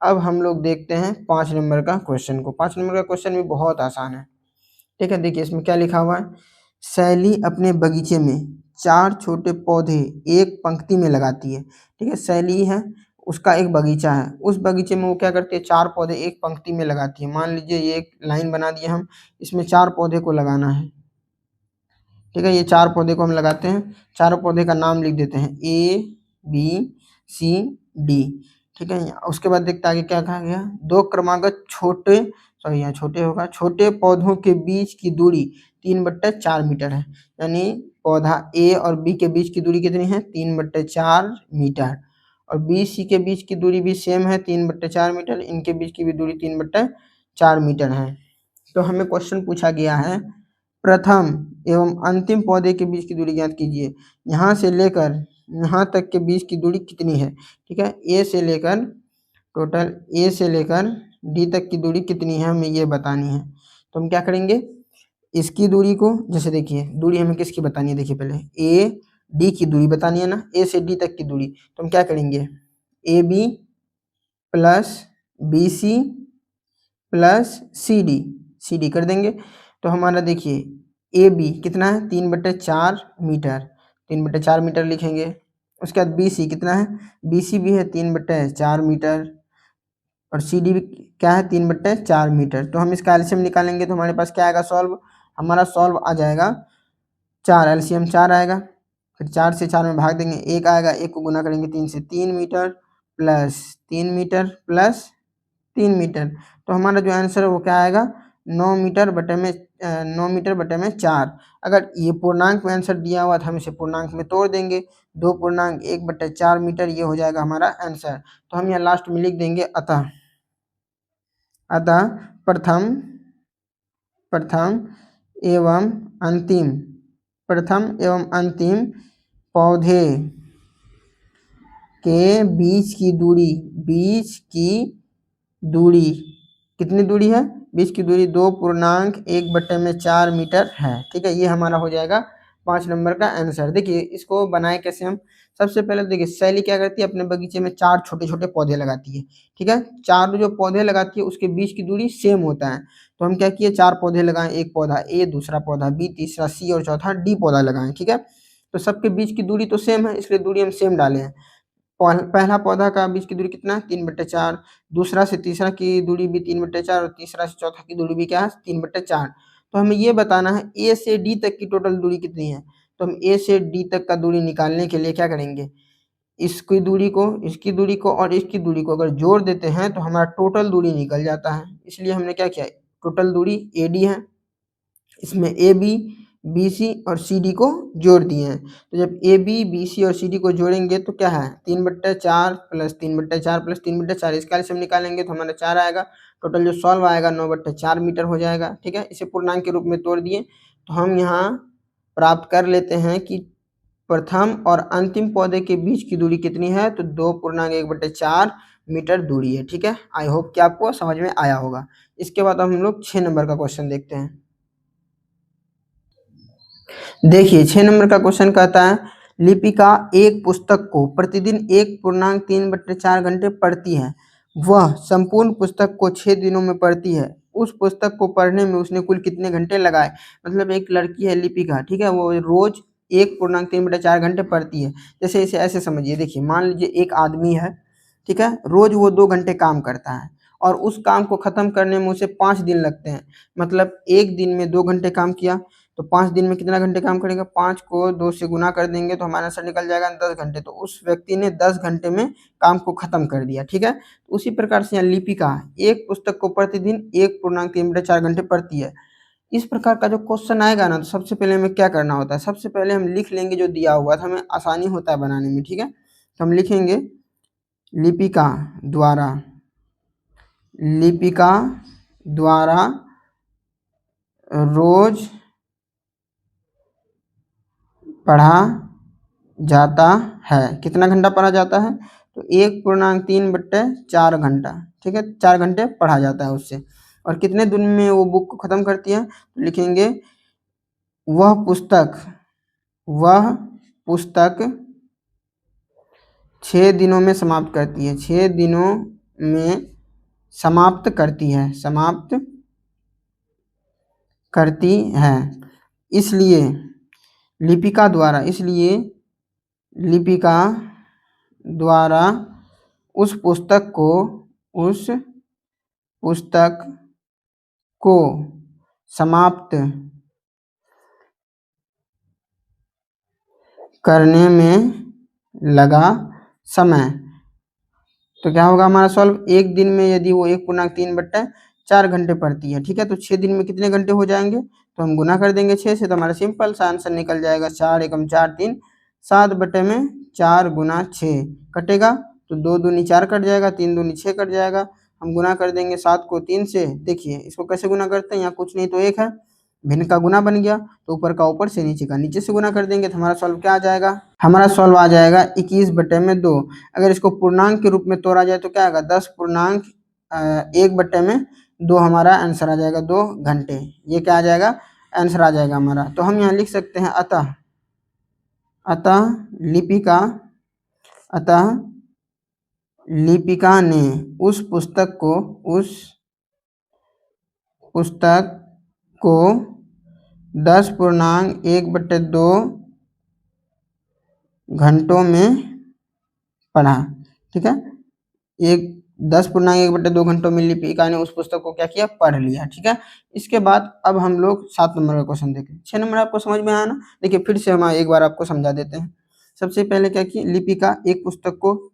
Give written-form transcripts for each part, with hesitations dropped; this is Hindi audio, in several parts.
अब हम लोग देखते हैं 5 नंबर का क्वेश्चन को। 5 नंबर का क्वेश्चन भी बहुत आसान है। ठीक है, देखिए इसमें क्या लिखा हुआ है। शैली अपने बगीचे में 4 छोटे पौधे एक पंक्ति में लगाती है। ठीक है, शैली है, उसका एक बगीचा है, उस बगीचे में वो क्या करती है, 4 पौधे एक पंक्ति में लगाती है। मान लीजिए ये एक लाइन बना दिए हम, इसमें 4 पौधे को लगाना है। ठीक है, ये 4 पौधे को हम लगाते हैं। चारों पौधे का नाम लिख देते हैं ए बी सी डी। ठीक है, उसके बाद देखते आगे क्या कहा गया। 2 क्रमागत छोटे, सॉरी यहाँ छोटे होगा, छोटे पौधों के बीच की दूरी 3/4 मीटर है। यानी पौधा ए और बी के बीच की दूरी कितनी है, 3/4 मीटर। और बी सी के बीच की दूरी भी सेम है, 3/4 मीटर। इनके बीच की भी दूरी 3/4 मीटर है। तो हमें क्वेश्चन पूछा गया है, प्रथम एवं अंतिम पौधे के बीच की दूरी ज्ञात कीजिए। यहाँ से लेकर यहाँ तक के बीच की दूरी कितनी है। ठीक है, ए से लेकर टोटल ए से लेकर डी तक की दूरी कितनी है, हमें ये बतानी है। तो हम क्या करेंगे, इसकी दूरी को, जैसे देखिए दूरी हमें किसकी बतानी है, देखिए पहले ए डी की दूरी बतानी है ना, ए से डी तक की दूरी। तो हम क्या करेंगे, A B plus B C plus C D कर देंगे। तो हमारा देखिए ए बी कितना है, 3/4 मीटर, 3/4 मीटर लिखेंगे। उसके बाद बी सी कितना है, बी सी भी है 3/4 मीटर, और सी डी भी क्या है, 3/4 मीटर। तो हम इसका एलसीएम निकालेंगे तो हमारे पास क्या आएगा, सॉल्व, हमारा सॉल्व आ जाएगा 4, एलसीएम 4 आएगा। फिर 4 से 4 में भाग देंगे, 1 आएगा, 1 को गुना करेंगे 3 से, 3 metre plus 3 metre plus 3 metre. तो हमारा जो आंसर है वो क्या आएगा, 9 मीटर बटे में 9 मीटर बटे में 4। अगर ये पूर्णांक में आंसर दिया हुआ था, हम इसे पूर्णांक में तोड़ देंगे, 2.1/4 मीटर, ये हो जाएगा हमारा आंसर। तो हम यहाँ लास्ट में लिख देंगे अतः प्रथम एवं अंतिम पौधे के बीच की दूरी कितनी दूरी है, बीच की दूरी 2.1/4 मीटर है। ठीक है, ये हमारा हो जाएगा 5 नंबर का आंसर। देखिए इसको बनाए कैसे हम, सबसे पहले देखिए शैली क्या करती है, अपने बगीचे में 4 छोटे छोटे पौधे लगाती है। ठीक है, 4 जो पौधे लगाती है उसके बीच की दूरी सेम होता है। तो हम क्या किए, 4 पौधे लगाएं, एक पौधा ए, दूसरा पौधा बी, तीसरा सी और चौथा डी पौधा लगाएं। ठीक है, तो सबके बीच की दूरी तो सेम है, इसलिए दूरी हम सेम डाले हैं। पहला पौधा का बीच की दूरी कितना है, 3/4, दूसरा से तीसरा की दूरी भी 3/4, और तीसरा से चौथा की दूरी भी क्या है, 3/4। तो हमें ये बताना है ए से डी तक की टोटल दूरी कितनी है। तो हम ए से डी तक का दूरी निकालने के लिए क्या करेंगे, इसकी दूरी को और इसकी दूरी को अगर जोड़ देते हैं तो हमारा टोटल दूरी निकल जाता है। इसलिए हमने क्या किया, टोटल दूरी ए डी है, इसमें ए बी बी सी और सी डी को जोड़ दिए हैं। तो जब ए बी बी सी और सी डी को जोड़ेंगे तो क्या है, 3/4 प्लस 3/4 प्लस 3/4, इसका एलसीएम निकालेंगे तो हमारा 4 आएगा। टोटल जो सॉल्व आएगा 9/4 मीटर हो जाएगा। ठीक है, इसे पूर्णांक के रूप में तोड़ दिए तो हम यहाँ प्राप्त कर लेते हैं कि प्रथम और अंतिम पौधे के बीच की दूरी कितनी है, तो 2.1/4 मीटर दूरी है। ठीक है, आई होप कि आपको समझ में आया होगा। इसके बाद हम लोग 6 नंबर का क्वेश्चन देखते हैं। देखिए 6 नंबर का क्वेश्चन कहता है, लिपिका एक पुस्तक को प्रतिदिन 1.3/4 घंटे पढ़ती है। वह संपूर्ण पुस्तक को 6 दिनों में पढ़ती है। उस पुस्तक को पढ़ने में उसने कुल कितने घंटे लगाए। मतलब एक लड़की है लिपिका, ठीक है, वो रोज 1.3/4 घंटे पढ़ती है। जैसे इसे ऐसे समझिए, देखिए मान लीजिए एक आदमी है, ठीक है, रोज वो 2 घंटे काम करता है और उस काम को खत्म करने में उसे 5 दिन लगते हैं। मतलब एक दिन में 2 घंटे काम किया तो 5 दिन में कितना घंटे काम करेगा, 5 को 2 से गुना कर देंगे तो हमारा आंसर निकल जाएगा 10 घंटे। तो उस व्यक्ति ने 10 घंटे में काम को खत्म कर दिया। ठीक है, उसी प्रकार से यहाँ लिपिका एक पुस्तक को प्रतिदिन 1.3/4 घंटे पढ़ती है। इस प्रकार का जो क्वेश्चन आएगा ना, तो सबसे पहले हमें क्या करना होता है, सबसे पहले हम लिख लेंगे जो दिया हुआ था, हमें आसानी होता है बनाने में। ठीक है, तो हम लिखेंगे लिपिका द्वारा रोज पढ़ा जाता है। कितना घंटा पढ़ा जाता है, तो 1.3/4 घंटा। ठीक है, 4 घंटे पढ़ा जाता है उससे। और कितने दिन में वो बुक को खत्म करती है, तो लिखेंगे वह पुस्तक 6 दिनों में समाप्त करती है। 6 दिनों में समाप्त करती है, समाप्त करती है। इसलिए लिपिका द्वारा, इसलिए लिपिका द्वारा उस पुस्तक को समाप्त करने में लगा समय। तो क्या होगा हमारा सॉल्व, एक दिन में यदि वो 1/3/4 घंटे पढ़ती है, ठीक है, तो 6 दिन में कितने घंटे हो जाएंगे, तो हम गुना कर देंगे 6 से, तो हमारा सिंपल सा आंसर निकल जाएगा 4 एकम 4 3, 7/4 गुना 6 कटेगा, तो 2 दूनी 4 कट जाएगा, 3 दूनी 6 कट जाएगा। हम गुना कर देंगे 7 को 3 से। देखिए इसको कैसे गुना करते हैं, यहाँ कुछ नहीं तो 1 है, भिन्न का गुना बन गया, तो ऊपर का ऊपर से, नीचे का नीचे से गुना कर देंगे, तो हमारा सॉल्व क्या आ जाएगा, हमारा सॉल्व आ जाएगा 21/2। अगर इसको पूर्णांक के रूप में तोड़ा जाए तो क्या आएगा, 10/1/2 हमारा आंसर आ जाएगा 2 घंटे। ये क्या आ जाएगा, आंसर आ जाएगा हमारा। तो हम यहाँ लिख सकते हैं अतः लिपिका ने उस पुस्तक को 10/1/2 घंटों में पढ़ा, ठीक है, 10/1/2 घंटों में लिपिका ने उस पुस्तक को क्या किया, पढ़ लिया, ठीक है। इसके बाद अब हम लोग 7 नंबर का क्वेश्चन देखें। 6 नंबर आपको समझ में आया ना, देखिए फिर से हम एक बार आपको समझा देते हैं। सबसे पहले क्या कि लिपिका एक पुस्तक को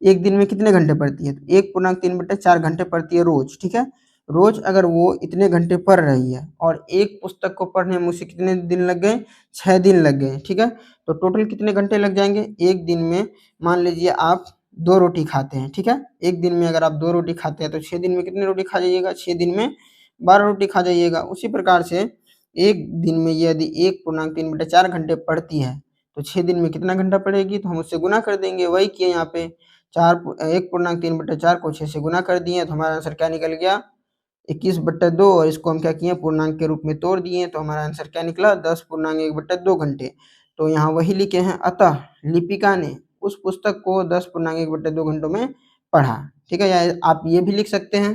एक दिन में कितने घंटे पढ़ती है, तो 1/3/4 घंटे पढ़ती है रोज, ठीक है। रोज अगर वो इतने घंटे पढ़ रही है और एक पुस्तक को पढ़ने में उसे कितने दिन लग गए, 6 दिन लग गए, ठीक है। तो टोटल कितने घंटे लग जाएंगे, एक दिन में मान लीजिए आप 2 रोटी खाते हैं, ठीक है, एक दिन में अगर आप 2 रोटी खाते हैं तो 6 दिन में कितनी रोटी खा जाइएगा, 6 दिन में 12 रोटी खा जाइएगा। उसी प्रकार से एक दिन में यदि 1/3/4 घंटे पढ़ती है तो 6 दिन में कितना घंटा पढ़ेगी, तो हम उससे गुना कर देंगे, वही किए यहाँ पे 1/3/4 को 6 से गुना कर दिए, तो हमारा आंसर क्या निकल गया, 21/2, और इसको हम क्या किए, पूर्णांक के रूप में तोड़ दिए, तो हमारा आंसर क्या निकला, 10/1/2 घंटे। तो यहाँ वही लिखे हैं, अतः लिपिका ने उस पुस्तक को 10/1/2 घंटों में पढ़ा, ठीक है। या आप ये भी लिख सकते हैं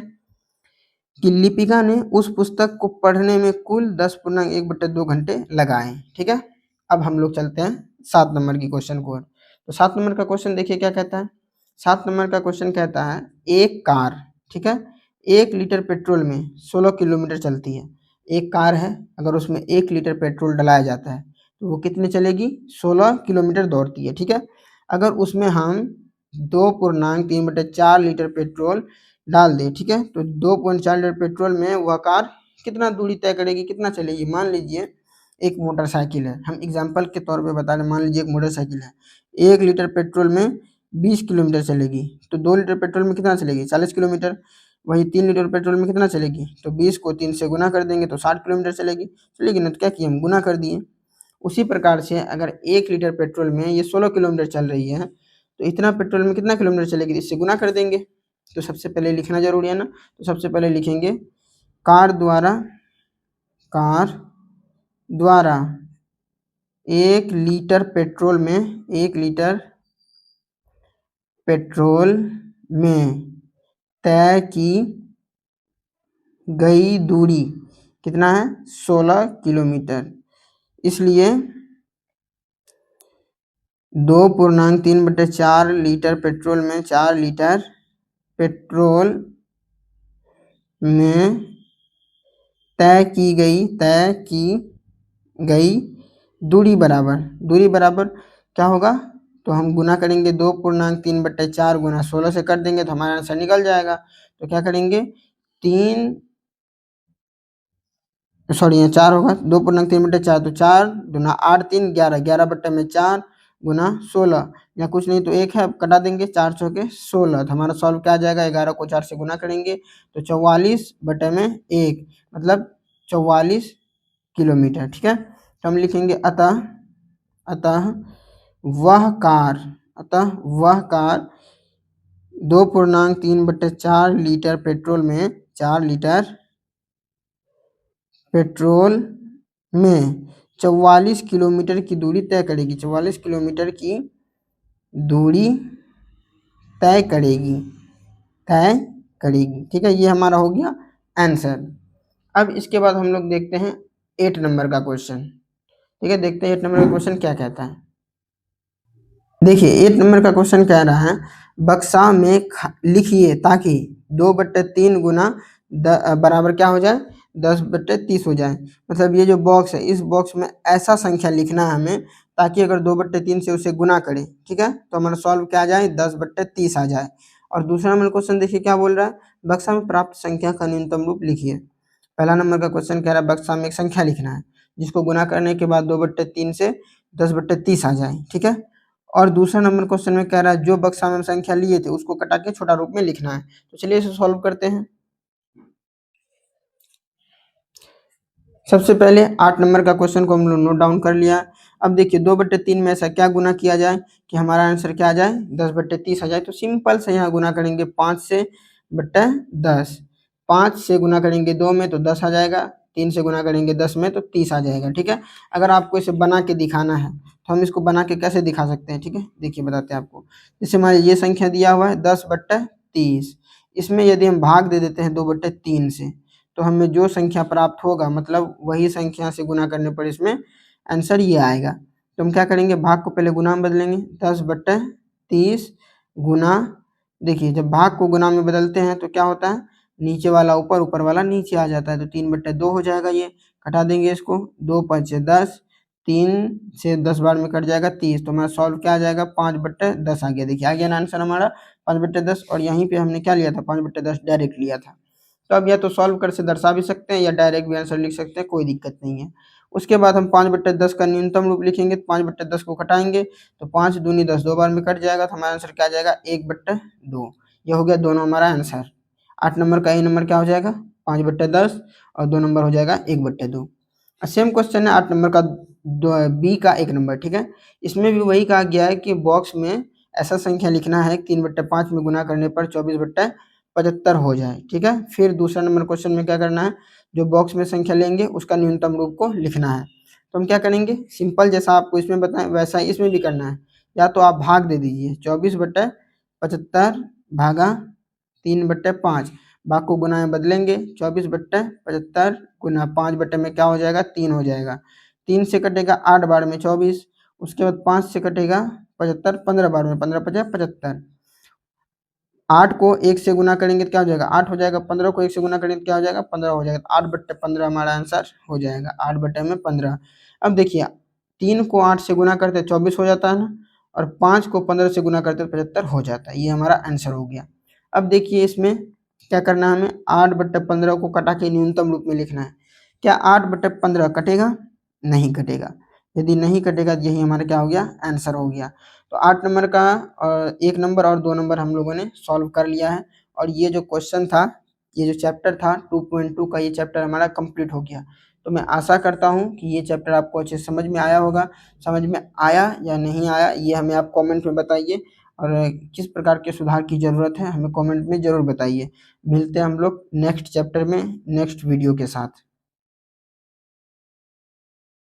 कि लिपिका ने उस पुस्तक को पढ़ने में कुल 10/1/2 घंटे लगाए, ठीक है। अब हम लोग चलते हैं 7 नंबर की क्वेश्चन को। तो 7 नंबर का क्वेश्चन देखिए क्या कहता है। 7 नंबर का क्वेश्चन कहता है, एक कार, ठीक है, 1 लीटर पेट्रोल में 16 किलोमीटर चलती है। एक कार है, अगर उसमें 1 लीटर पेट्रोल डलाया जाता है तो वो कितने चलेगी, 16 किलोमीटर दौड़ती है, ठीक है। अगर उसमें हम 2.3/4 लीटर पेट्रोल डाल दें, ठीक है, तो 2.4 लीटर पेट्रोल में वह कार कितना दूरी तय करेगी, कितना चलेगी। मान लीजिए एक मोटरसाइकिल है, हम एग्जाम्पल के तौर पे बता रहे, मान लीजिए एक मोटरसाइकिल है, 1 लीटर पेट्रोल में 20 किलोमीटर चलेगी, तो 2 लीटर पेट्रोल में कितना चलेगी, 40 किलोमीटर। वही 3 लीटर पेट्रोल में कितना चलेगी, तो 20 को 3 से गुना कर देंगे तो 60 किलोमीटर चलेगी ना, तो क्या किए हम गुना कर दिए। उसी प्रकार से अगर 1 लीटर पेट्रोल में ये 16 किलोमीटर चल रही है तो इतना पेट्रोल में कितना किलोमीटर चलेगी, इससे गुना कर देंगे। तो सबसे पहले लिखना जरूरी है ना, तो सबसे पहले लिखेंगे कार द्वारा 1 लीटर पेट्रोल में तय की गई दूरी कितना है, 16 किलोमीटर। इसलिए 2.3/4 लीटर पेट्रोल में 4 लीटर पेट्रोल में तय की गई दूरी बराबर क्या होगा, तो हम गुना करेंगे 2.3/4 गुना 16 से कर देंगे तो हमारा आंसर निकल जाएगा। तो क्या करेंगे, 4 होगा, 2.3/4, तो 4 दूना 8 3 11, 11/4 गुना 16, या कुछ नहीं तो 1 है, कटा देंगे, 4 चौके 16, तो हमारा सॉल्व क्या आ जाएगा, 11 को 4 से गुना करेंगे तो 44/1, मतलब 44 किलोमीटर, ठीक है। तो हम लिखेंगे अतः वह कार 2.3/4 लीटर पेट्रोल में 4 लीटर पेट्रोल में 44 किलोमीटर की दूरी तय करेगी, 44 किलोमीटर की दूरी तय करेगी। तय करेगी। ठीक है, ये हमारा हो गया आंसर। अब इसके बाद हम लोग देखते हैं 8 नंबर का क्वेश्चन। ठीक है, देखते हैं 8 नंबर का क्वेश्चन क्या कहता है। देखिए 8 नंबर का क्वेश्चन कह रहा है बक्सा में लिखिए ताकि 2/3 गुना बराबर क्या हो जाए, 10/30 हो जाए। मतलब ये जो बॉक्स है, इस बॉक्स में ऐसा संख्या लिखना है हमें ताकि अगर 2/3 से उसे गुना करें, ठीक है, तो हमारा सॉल्व क्या आ जाए, 10/30 आ जाए। और दूसरा नंबर क्वेश्चन देखिए क्या बोल रहा है, बक्सा में प्राप्त संख्या का न्यूनतम रूप लिखिए। पहला नंबर का क्वेश्चन कह रहा है बक्सा में एक संख्या लिखना है जिसको गुना करने के बाद 2/3 से 10/30 आ जाए। ठीक है, और दूसरा नंबर क्वेश्चन में कह रहा है जो बक्सा में हम संख्या लिए थे उसको कटा के छोटा रूप में लिखना है। तो चलिए इसे सॉल्व करते हैं। सबसे पहले 8 नंबर का क्वेश्चन को हम लोग नोट डाउन कर लिया। अब देखिए 2/3 में ऐसा क्या गुना किया जाए कि हमारा आंसर क्या आ जाए, 10/30 आ जाए। तो सिंपल से यहाँ गुना करेंगे 5 से बट्टा 10। 5 से गुना करेंगे 2 में तो 10 आ जाएगा, 3 से गुना करेंगे 10 में तो 30 आ जाएगा। ठीक है, अगर आपको इसे बना के दिखाना है तो हम इसको बना के कैसे दिखा सकते हैं। ठीक है, देखिए बताते हैं आपको। जैसे हमारे ये संख्या दिया हुआ है 10/30, इसमें यदि हम भाग दे देते हैं 2/3 से तो हमें जो संख्या प्राप्त होगा मतलब वही संख्या से गुना करने पर इसमें आंसर ये आएगा। तो हम क्या करेंगे, भाग को पहले गुना में बदलेंगे, 10/30 गुना, देखिए जब भाग को गुना में बदलते हैं तो क्या होता है, नीचे वाला ऊपर, ऊपर वाला नीचे आ जाता है। तो 3/2 हो जाएगा, ये घटा देंगे इसको, 2 5 10, 3 से 10 बार में कट जाएगा 30। तो हमारा सॉल्व क्या आ जाएगा, 5/10 आ गया। देखिए आ गया ना आंसर हमारा 5/10। और यहीं पे हमने क्या लिया था, 5/10 डायरेक्ट लिया था। तो अब या तो सॉल्व कर से दर्शा भी सकते हैं या डायरेक्ट भी आंसर लिख सकते हैं, कोई दिक्कत नहीं है। उसके बाद हम 5/10 का न्यूनतम रूप लिखेंगे। तो 5/10 को घटाएंगे तो 5 दूनी 10 दो बार में कट जाएगा। तो हमारा आंसर क्या आ जाएगा, 1/2। ये हो गया दोनों हमारा आंसर। 8 नंबर का ए नंबर क्या हो जाएगा, 5/10, और 2 नंबर हो जाएगा 1/2। सेम क्वेश्चन है 8 नंबर का बी का 1 नंबर। ठीक है, इसमें भी वही कहा गया है कि बॉक्स में ऐसा संख्या लिखना है 3/5 में गुना करने पर 24/75 हो जाए। ठीक है, फिर दूसरा नंबर क्वेश्चन में क्या करना है, जो बॉक्स में संख्या लेंगे उसका न्यूनतम रूप को लिखना है। तो हम क्या करेंगे, सिंपल जैसा आपको इसमें बताएं वैसा इसमें भी करना है। या तो आप भाग दे दीजिए, 24/75 भागा 3/5, भाग को गुना में बदलेंगे, 24/75 गुना 5 में क्या हो जाएगा, 3 हो जाएगा। 3 से कटेगा 8 बार में 24, उसके बाद 5 से कटेगा 75, 15 बार में 15 5 75। 8 को 1 से गुना करेंगे तो क्या हो जाएगा, 8 हो जाएगा। 15 को 1 से गुना करेंगे तो क्या हो जाएगा, 15 हो जाएगा। 8/15 हमारा आंसर हो जाएगा, 8/15। अब देखिए 3 को 8 से गुना करते 24 हो जाता है ना, और 5 को 15 से गुना करते 75 हो जाता है। ये हमारा आंसर हो गया। अब देखिए इसमें क्या करना है, हमें 8/15 को कटा के न्यूनतम रूप में लिखना है। क्या 8/15 कटेगा, नहीं कटेगा। यदि नहीं कटेगा तो यही हमारा क्या हो गया, आंसर हो गया। तो 8 नंबर का 1 नंबर और 2 नंबर हम लोगों ने सॉल्व कर लिया है। और ये जो क्वेश्चन था, ये जो चैप्टर था 2.2 का, ये चैप्टर हमारा कंप्लीट हो गया। तो मैं आशा करता हूँ कि ये चैप्टर आपको अच्छे से समझ में आया होगा। समझ में आया या नहीं आया ये हमें आप कमेंट में बताइए, और किस प्रकार के सुधार की ज़रूरत है हमें कमेंट में ज़रूर बताइए। मिलते हैं हम लोग नेक्स्ट चैप्टर में नेक्स्ट वीडियो के साथ।